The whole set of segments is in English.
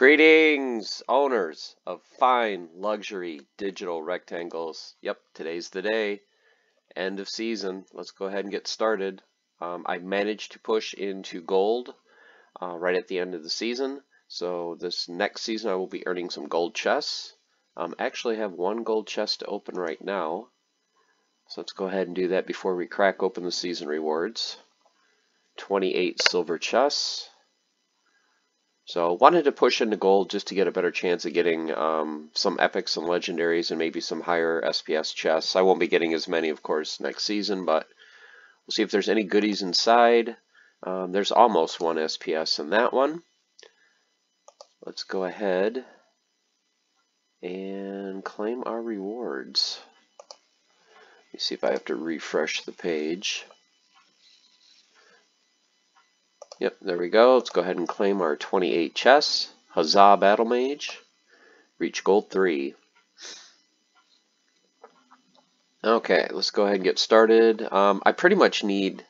Greetings, owners of fine luxury digital rectangles. Yep, today's the day. End of season. Let's go ahead and get started. I managed to push into gold right at the end of the season. So this next season I will be earning some gold chests. Actually have one gold chest to open right now. So let's go ahead and do that before we crack open the season rewards. 28 silver chests. So wanted to push into gold just to get a better chance of getting some epics and legendaries and maybe some higher SPS chests. I won't be getting as many, of course, next season, but we'll see if there's any goodies inside. There's almost one SPS in that one. Let's go ahead and claim our rewards. Let me see if I have to refresh the page. Yep, there we go. Let's go ahead and claim our 28 chests. Huzzah, Battle Mage. Reach gold 3. Okay, let's go ahead and get started. I pretty much need,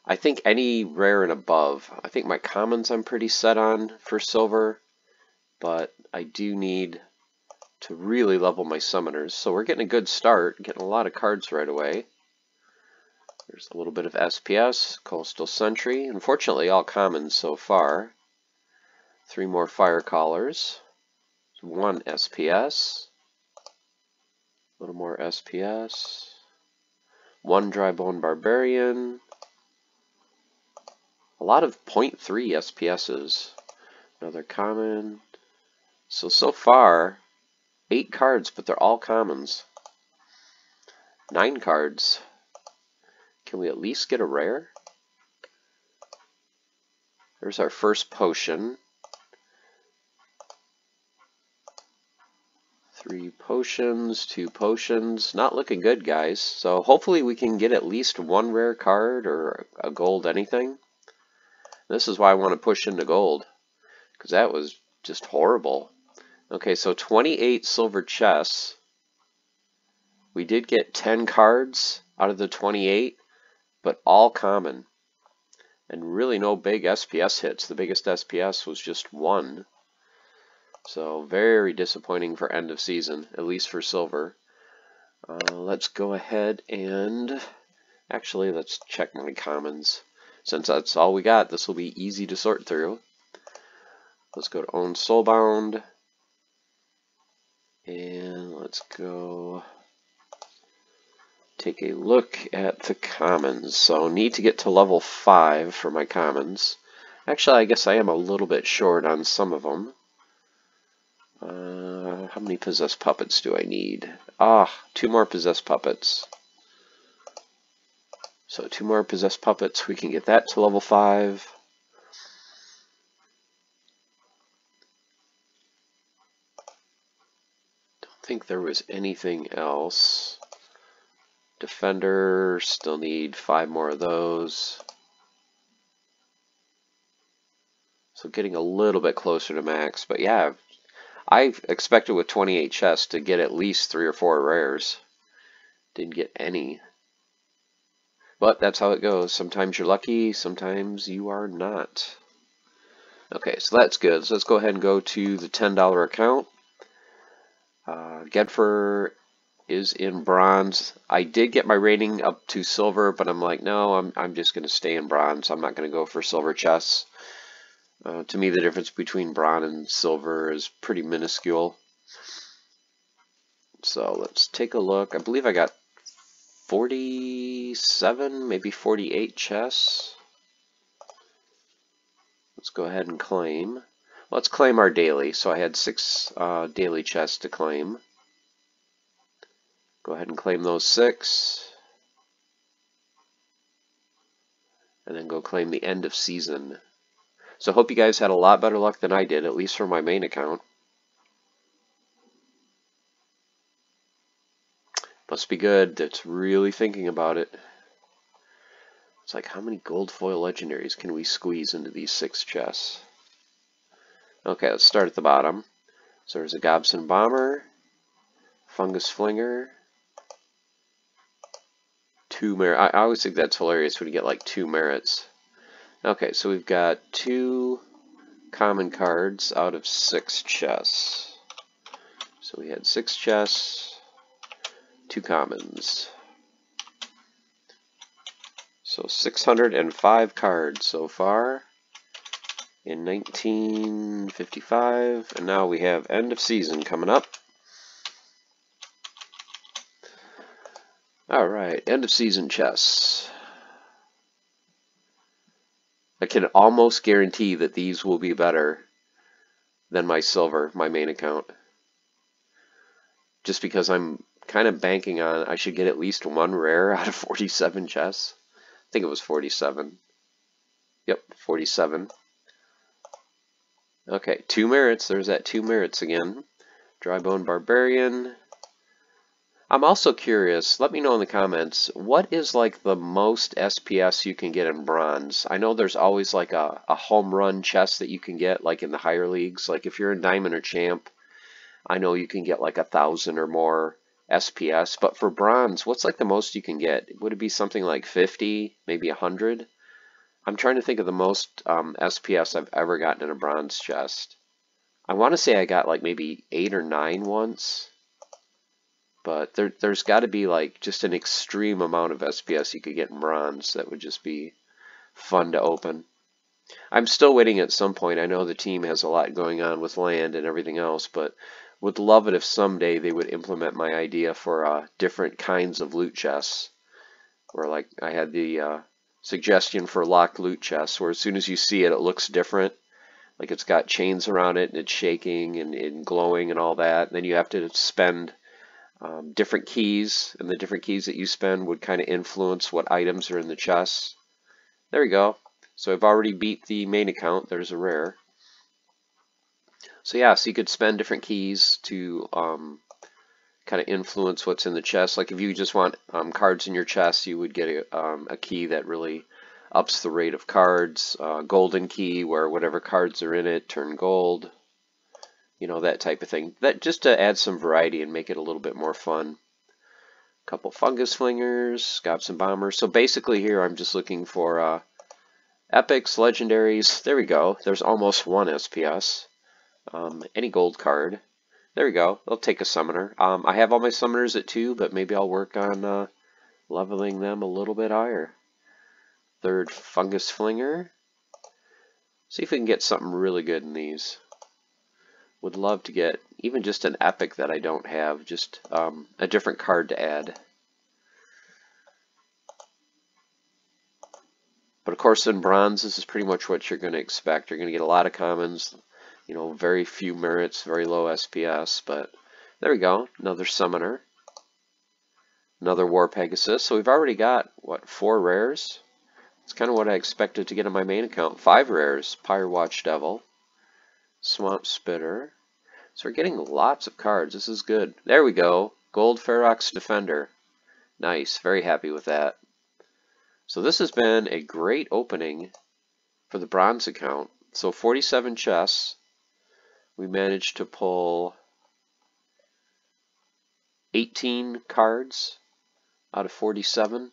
I think, any rare and above. I think my commons I'm pretty set on for silver, but I do need to really level my summoners. So we're getting a good start, getting a lot of cards right away. There's a little bit of SPS, Coastal Sentry. Unfortunately, all commons so far. 3 more Fire Callers. 1 SPS. A little more SPS. 1 Drybone Barbarian. A lot of 0.3 SPSs. Another common. So far, 8 cards, but they're all commons. 9 cards. Can we at least get a rare? There's our first potion. 3 potions, 2 potions. Not looking good, guys. So hopefully we can get at least 1 rare card or a gold anything. This is why I want to push into gold, because that was just horrible. Okay, so 28 silver chests. We did get 10 cards out of the 28. But all common, and really no big SPS hits. The biggest SPS was just 1. So very disappointing for end of season, at least for silver. Let's go ahead and actually let's check my commons. Since that's all we got, this will be easy to sort through. Let's go to Own Soulbound, and let's go take a look at the commons. So need to get to level 5 for my commons. Actually, I guess I am a little bit short on some of them. How many possessed puppets do I need? 2 more possessed puppets. So 2 more possessed puppets, we can get that to level 5. Don't think there was anything else. Defender, still need 5 more of those. So getting a little bit closer to max, but yeah, I expected with 28 chests to get at least 3 or 4 rares. Didn't get any. But that's how it goes. Sometimes you're lucky, sometimes you are not. Okay, so that's good. So let's go ahead and go to the $10 account. Gedfer is in bronze. I did get my rating up to silver, but I'm like, no, I'm just going to stay in bronze. I'm not going to go for silver chests. To me, the difference between bronze and silver is pretty minuscule. So let's take a look. I believe I got 47, maybe 48 chests. Let's go ahead and claim. Let's claim our daily. So I had 6 daily chests to claim. Go ahead and claim those 6. And then go claim the end of season. So hope you guys had a lot better luck than I did, at least for my main account. Must be good. It's really thinking about it. It's like, how many gold foil legendaries can we squeeze into these 6 chests? Okay, let's start at the bottom. So there's a Gobson Bomber, Fungus Flinger, 2 merit. I always think that's hilarious when you get like 2 merits. Okay, so we've got 2 common cards out of 6 chests. So we had 6 chests, 2 commons. So 605 cards so far in 1955, and now we have end of season coming up. Alright, end of season chests. I can almost guarantee that these will be better than my silver, my main account. Just because I'm kind of banking on I should get at least 1 rare out of 47 chests. I think it was 47. Yep, 47. Okay, 2 merits. There's that 2 merits again. Drybone Barbarian. I'm also curious, let me know in the comments, what is like the most SPS you can get in bronze? I know there's always like a home run chest that you can get like in the higher leagues. Like if you're in Diamond or Champ, I know you can get like 1,000 or more SPS. But for bronze, what's like the most you can get? Would it be something like 50, maybe 100? I'm trying to think of the most SPS I've ever gotten in a bronze chest. I want to say I got like maybe 8 or 9 once. But there's got to be like just an extreme amount of SPS you could get in bronze that would just be fun to open. I'm still waiting at some point. I know the team has a lot going on with land and everything else, but would love it if someday they would implement my idea for different kinds of loot chests. Where like I had the suggestion for locked loot chests, where as soon as you see it, it looks different. Like it's got chains around it and it's shaking and glowing and all that. And then you have to spend different keys, and the different keys that you spend would kind of influence what items are in the chest. There we go. So I've already beat the main account. There's a rare. So yeah, so you could spend different keys to kind of influence what's in the chest. Like if you just want cards in your chest, you would get a key that really ups the rate of cards. Golden key, where whatever cards are in it turn gold. You know, that type of thing. That just to add some variety and make it a little bit more fun. A couple fungus flingers, scabs and bombers. So basically here I'm just looking for epics, legendaries. There we go. There's almost 1 SPS. Any gold card. There we go. I'll take a summoner. I have all my summoners at 2, but maybe I'll work on leveling them a little bit higher. 3rd fungus flinger. See if we can get something really good in these. Would love to get even just an epic that I don't have, just a different card to add. But of course in bronze, this is pretty much what you're going to expect. You're going to get a lot of commons, you know, very few merits, very low SPS, but there we go, another summoner. Another War Pegasus. So we've already got, what, 4 rares? It's kind of what I expected to get on my main account. 5 rares. Pyre Watch Devil. Swamp Spitter. So we're getting lots of cards. This is good. There we go. Gold Ferox Defender. Nice. Very happy with that. So this has been a great opening for the bronze account. So 47 chests. We managed to pull 18 cards out of 47.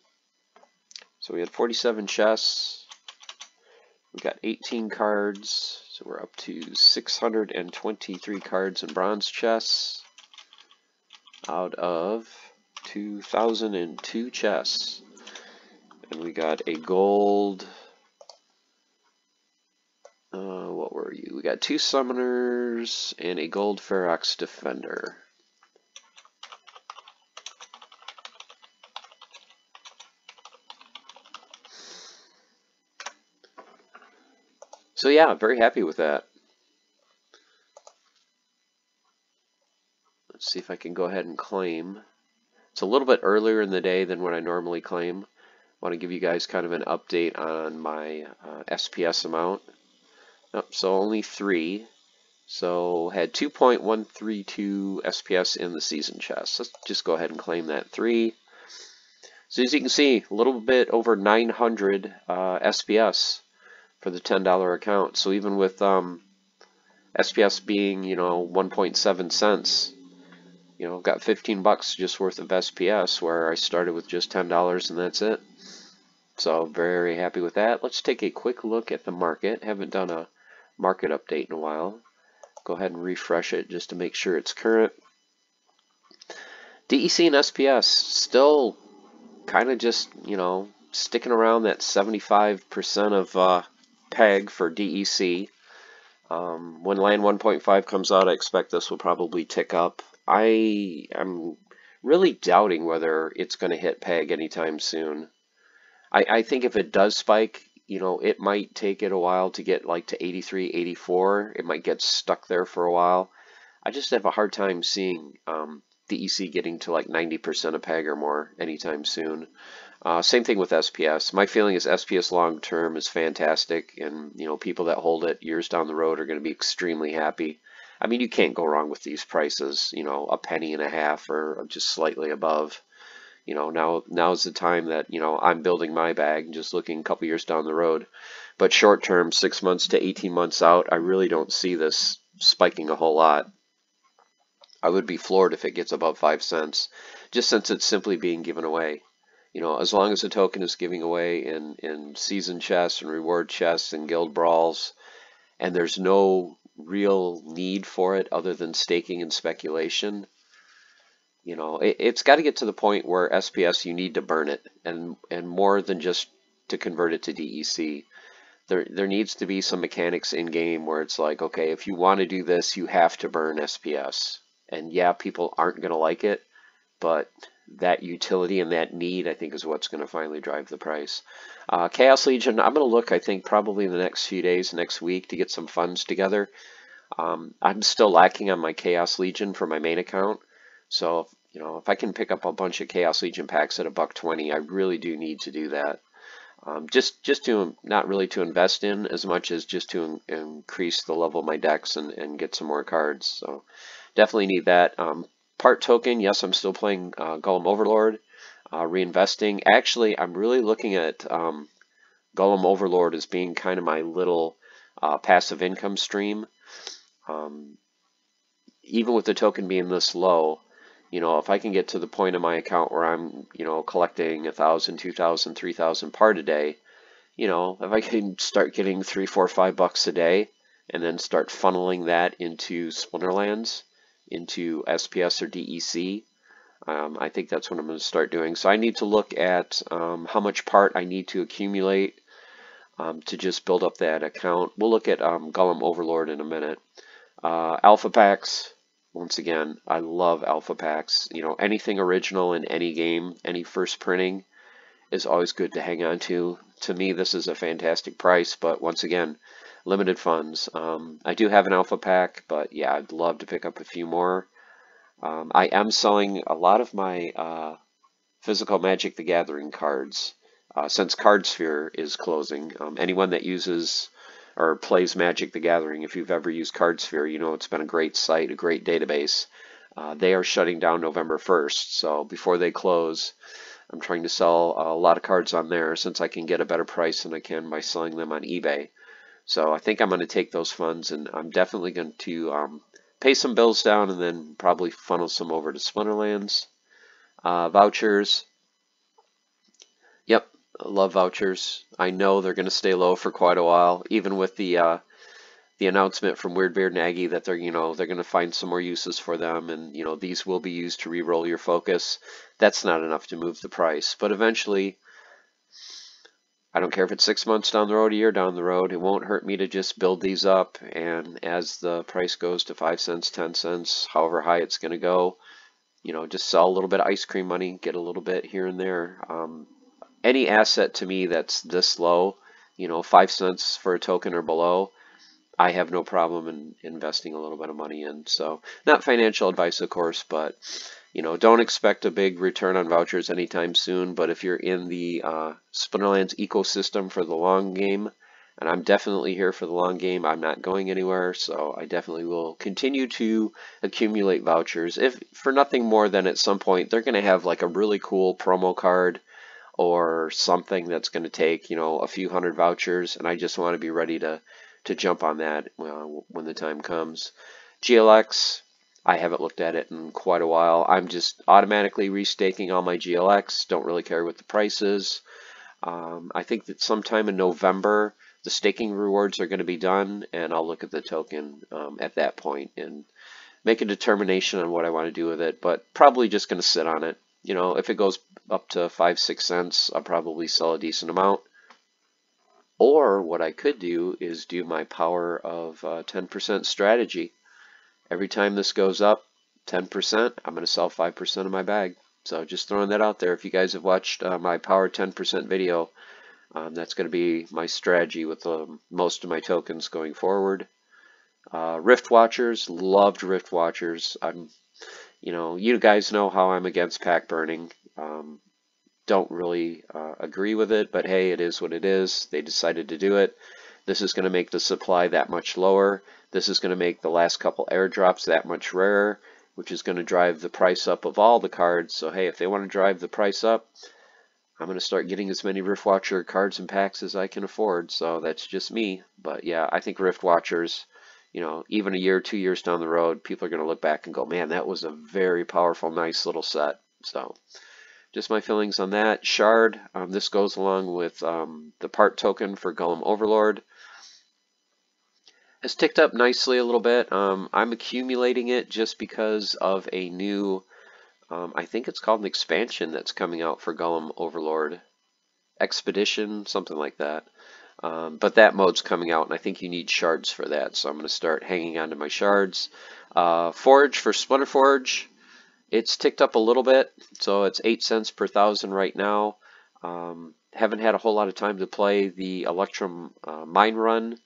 So we had 47 chests. We got 18 cards. So we're up to 623 cards in bronze chests out of 2,002 chests. And we got a gold, what were you? We got 2 summoners and a gold Ferox Defender. So yeah, very happy with that. Let's see if I can go ahead and claim. It's a little bit earlier in the day than what I normally claim. I want to give you guys kind of an update on my SPS amount. So only 3. So had 2.132 SPS in the season chest. Let's just go ahead and claim that 3. So as you can see, a little bit over 900 SPS for the $10 account. So even with SPS being, you know, 1.7 cents, you know, got 15 bucks just worth of SPS, where I started with just $10 and that's it. So very happy with that. Let's take a quick look at the market. Haven't done a market update in a while. Go ahead and refresh it just to make sure it's current. DEC and SPS still kind of just, you know, sticking around that 75% of peg for DEC. When Land 1.5 comes out, I expect this will probably tick up. I am really doubting whether it's going to hit peg anytime soon. I think if it does spike, you know, it might take it a while to get like to 83, 84. It might get stuck there for a while. I just have a hard time seeing DEC getting to like 90% of peg or more anytime soon. Same thing with SPS. My feeling is SPS long term is fantastic, and you know, people that hold it years down the road are going to be extremely happy. I mean, you can't go wrong with these prices. You know, a penny and a half or just slightly above. You know, now's the time that, you know, I'm building my bag and just looking a couple years down the road. But short term, 6 months to 18 months out, I really don't see this spiking a whole lot. I would be floored if it gets above 5 cents, just since it's simply being given away. You know, as long as the token is giving away in season chests and reward chests and guild brawls, and there's no real need for it other than staking and speculation, you know, it's got to get to the point where SPS, you need to burn it, and more than just to convert it to DEC. There needs to be some mechanics in game where it's like, okay, if you want to do this, you have to burn SPS. And yeah, people aren't going to like it, but that utility and that need, I think, is what's going to finally drive the price. Chaos Legion, I'm going to look, I think, probably in the next few days, next week, to get some funds together. I'm still lacking on my Chaos Legion for my main account. So, you know, if I can pick up a bunch of Chaos Legion packs at $1.20, I really do need to do that. Just to, not really to invest in as much as just to increase the level of my decks and get some more cards. So definitely need that. Part token, yes, I'm still playing Golem Overlord, reinvesting. Actually, I'm really looking at Golem Overlord as being kind of my little passive income stream. Even with the token being this low, you know, if I can get to the point of my account where I'm, you know, collecting 1,000, 2,000, 3,000 part a day, you know, if I can start getting $3, $4, $5 a day, and then start funneling that into Splinterlands, into SPS or DEC, I think that's what I'm going to start doing. So I need to look at how much part I need to accumulate to just build up that account. We'll look at Golem Overlord in a minute. Alpha packs. Once again, I love alpha packs. You know, anything original in any game, any first printing is always good to hang on to. To me, this is a fantastic price, but once again, limited funds. I do have an alpha pack, but yeah, I'd love to pick up a few more. I am selling a lot of my physical Magic the Gathering cards since CardSphere is closing. Anyone that uses or plays Magic the Gathering, if you've ever used CardSphere, you know it's been a great site, a great database. They are shutting down November 1st, so before they close, I'm trying to sell a lot of cards on there since I can get a better price than I can by selling them on eBay. So I think I'm going to take those funds, and I'm definitely going to pay some bills down and then probably funnel some over to Splinterlands. Vouchers. Yep, I love vouchers. I know they're going to stay low for quite a while, even with the announcement from Weirdbeard and Aggie that they're going to find some more uses for them, and you know, these will be used to re-roll your focus. That's not enough to move the price, but eventually, I don't care if it's 6 months down the road, a year down the road, it won't hurt me to just build these up, and as the price goes to 5 cents, 10 cents, however high it's going to go, you know, just sell a little bit of ice cream money, get a little bit here and there. Any asset to me that's this low, you know, 5 cents for a token or below, I have no problem in investing a little bit of money in. So not financial advice, of course, but you know, don't expect a big return on vouchers anytime soon. But if you're in the Splinterlands ecosystem for the long game, and I'm definitely here for the long game, I'm not going anywhere, so I definitely will continue to accumulate vouchers. If for nothing more than at some point they're going to have like a really cool promo card or something that's going to take, you know, a few hundred vouchers, and I just want to be ready to jump on that when the time comes. GLX, I haven't looked at it in quite a while. I'm just automatically restaking all my GLX. Don't really care what the price is. I think that sometime in November the staking rewards are going to be done, and I'll look at the token at that point and make a determination on what I want to do with it, but probably just going to sit on it. You know, if it goes up to 5-6 cents, I'll probably sell a decent amount. Or what I could do is do my power of 10% strategy. Every time this goes up 10%, I'm going to sell 5% of my bag. So just throwing that out there. If you guys have watched my power 10% video, that's going to be my strategy with most of my tokens going forward. Rift Watchers, loved Rift Watchers. You guys know how I'm against pack burning. Don't really agree with it, but hey, it is what it is. They decided to do it. This is going to make the supply that much lower. This is going to make the last couple airdrops that much rarer, which is going to drive the price up of all the cards. So hey, if they want to drive the price up, I'm going to start getting as many Rift Watcher cards and packs as I can afford. So that's just me. But yeah, I think Rift Watchers, even a year, 2 years down the road, people are going to look back and go, man, that was a very powerful, nice little set. So just my feelings on that. Shard, this goes along with the part token for Golem Overlord. Has ticked up nicely a little bit. I'm accumulating it just because of a new, I think it's called an expansion that's coming out for Golem Overlord. Expedition, something like that. But that mode's coming out, and I think you need shards for that, so I'm going to start hanging on to my shards. Forge for Splinterforge, it's ticked up a little bit, so it's 8 cents per 1,000 right now. Haven't had a whole lot of time to play the Electrum Mine run.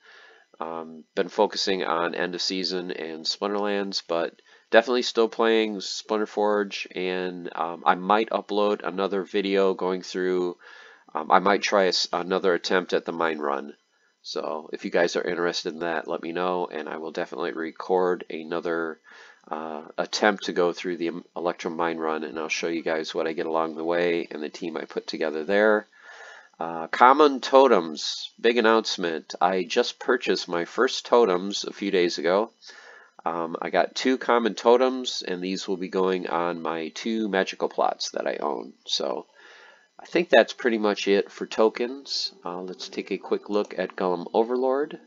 Been focusing on end of season and Splinterlands, but definitely still playing Splinterforge, and I might upload another video going through. I might try another attempt at the mine run. So if you guys are interested in that, let me know, and I will definitely record another attempt to go through the Electrum Mine run, and I'll show you guys what I get along the way and the team I put together there. Common totems, big announcement. I just purchased my first totems a few days ago. I got 2 common totems, and these will be going on my 2 magical plots that I own. So I think that's pretty much it for tokens. Let's take a quick look at Golem Overlord.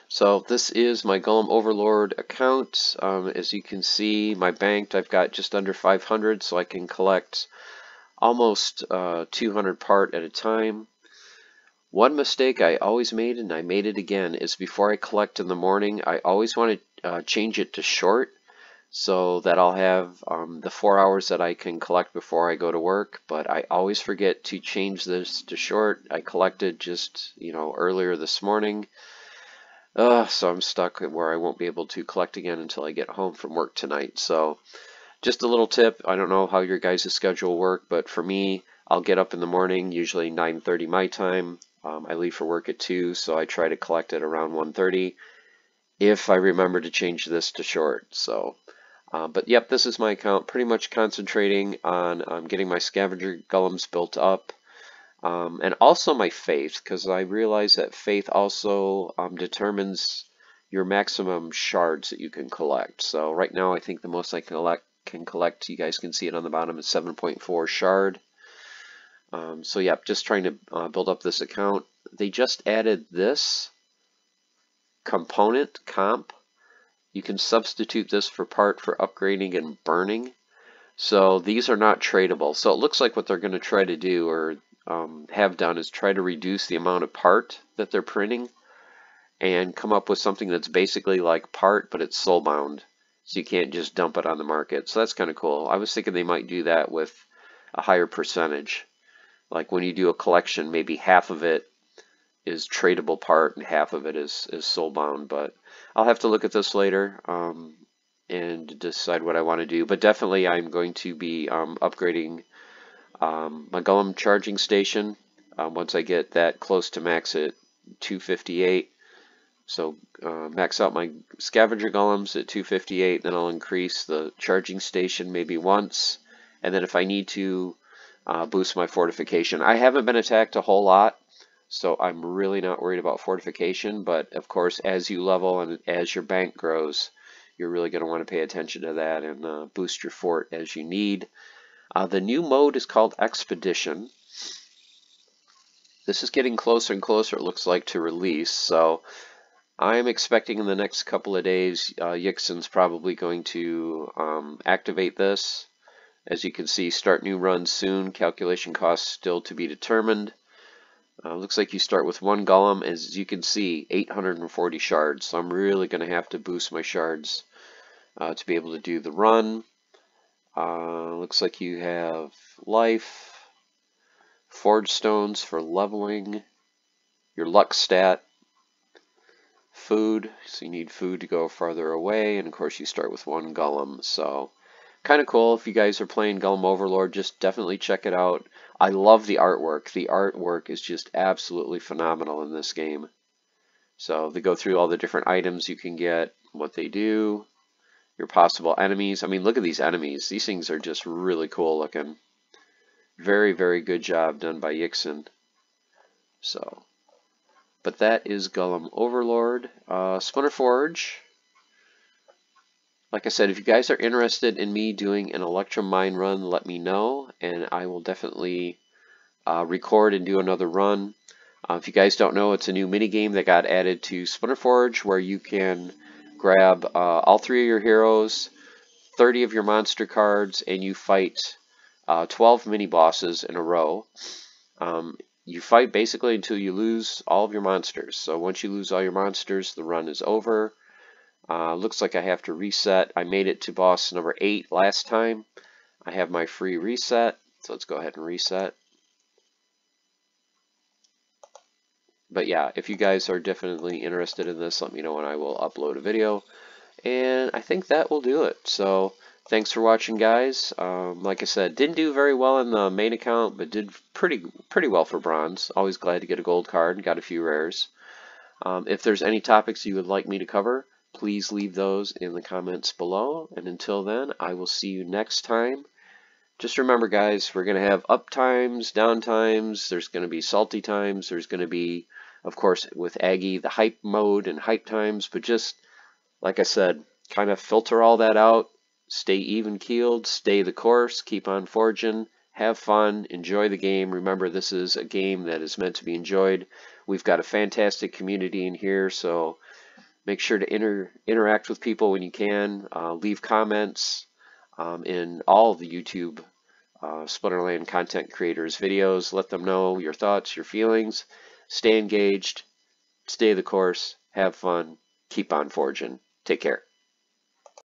So this is my Golem Overlord account. As you can see, my banked, I've got just under 500, so I can collect almost 200 part at a time. One mistake I always made, and I made it again, is before I collect in the morning, I always want to change it to short, so that I'll have the 4 hours that I can collect before I go to work, but I always forget to change this to short. I collected just, earlier this morning, so I'm stuck where I won't be able to collect again until I get home from work tonight. So just a little tip, I don't know how your guys' schedule work, but for me, I'll get up in the morning, usually 9:30 my time. I leave for work at 2, so I try to collect it around 1:30 if I remember to change this to short. So but yep, this is my account, pretty much concentrating on getting my scavenger golems built up, and also my faith, because I realize that faith also determines your maximum shards that you can collect. So right now I think the most I can collect, you guys can see it on the bottom, is 7.4 shard. So yep, just trying to build up this account. They just added this component comp. You can substitute this for part for upgrading and burning. So these are not tradable. So it looks like what they're going to try to do, or have done, is try to reduce the amount of part that they're printing and come up with something that's basically like part, but it's soulbound. So you can't just dump it on the market. So that's kind of cool. I was thinking they might do that with a higher percentage. Like when you do a collection, maybe half of it is tradable part and half of it is soulbound, but I'll have to look at this later and decide what I want to do. But definitely I'm going to be upgrading my Golem charging station once I get that close to max at 258. So max out my scavenger golems at 258, then I'll increase the charging station maybe once, and then if I need to boost my fortification. I haven't been attacked a whole lot, so I'm really not worried about fortification, but of course as you level and as your bank grows, you're really going to want to pay attention to that and boost your fort as you need. The new mode is called Expedition. this is getting closer and closer, it looks like, to release. So I'm expecting in the next couple of days, Yixen's probably going to activate this. As you can see, start new runs soon. Calculation costs still to be determined. Looks like you start with one golem. As you can see, 840 shards. So I'm really going to have to boost my shards to be able to do the run. Looks like you have life, forge stones for leveling, your luck stat, food. So you need food to go farther away, and of course you start with one golem. So kind of cool. If you guys are playing Golem Overlord, just definitely check it out. I love the artwork. The artwork is just absolutely phenomenal in this game. So they go through all the different items you can get, what they do, your possible enemies. I mean, look at these enemies. These things are just really cool looking. Very, very good job done by Yixen. So, but that is Golem Overlord. Splinterforge. Like I said, if you guys are interested in me doing an Electrum Mine run, let me know, and I will definitely record and do another run. If you guys don't know, it's a new minigame that got added to Splinterforge where you can grab all 3 of your heroes, 30 of your monster cards, and you fight 12 mini-bosses in a row. You fight basically until you lose all of your monsters. So once you lose all your monsters, the run is over. Looks like I have to reset. I made it to boss number 8 last time. I have my free reset, so let's go ahead and reset. But yeah, if you guys are definitely interested in this, let me know and I will upload a video. And I think that will do it. So thanks for watching, guys. Like I said, didn't do very well in the main account, but did pretty well for bronze. Always glad to get a gold card and got a few rares. If there's any topics you would like me to cover, please leave those in the comments below. And until then, I will see you next time. Just remember, guys, we're going to have up times, down times. There's going to be salty times. There's going to be, of course, with Aggie, the hype mode and hype times. But just, like I said, kind of filter all that out. Stay even-keeled. Stay the course. Keep on forging. Have fun. Enjoy the game. Remember, this is a game that is meant to be enjoyed. We've got a fantastic community in here, so make sure to interact with people when you can. Leave comments in all of the YouTube Splinterland content creators videos. Let them know your thoughts, your feelings. Stay engaged. Stay the course. Have fun. Keep on forging. Take care.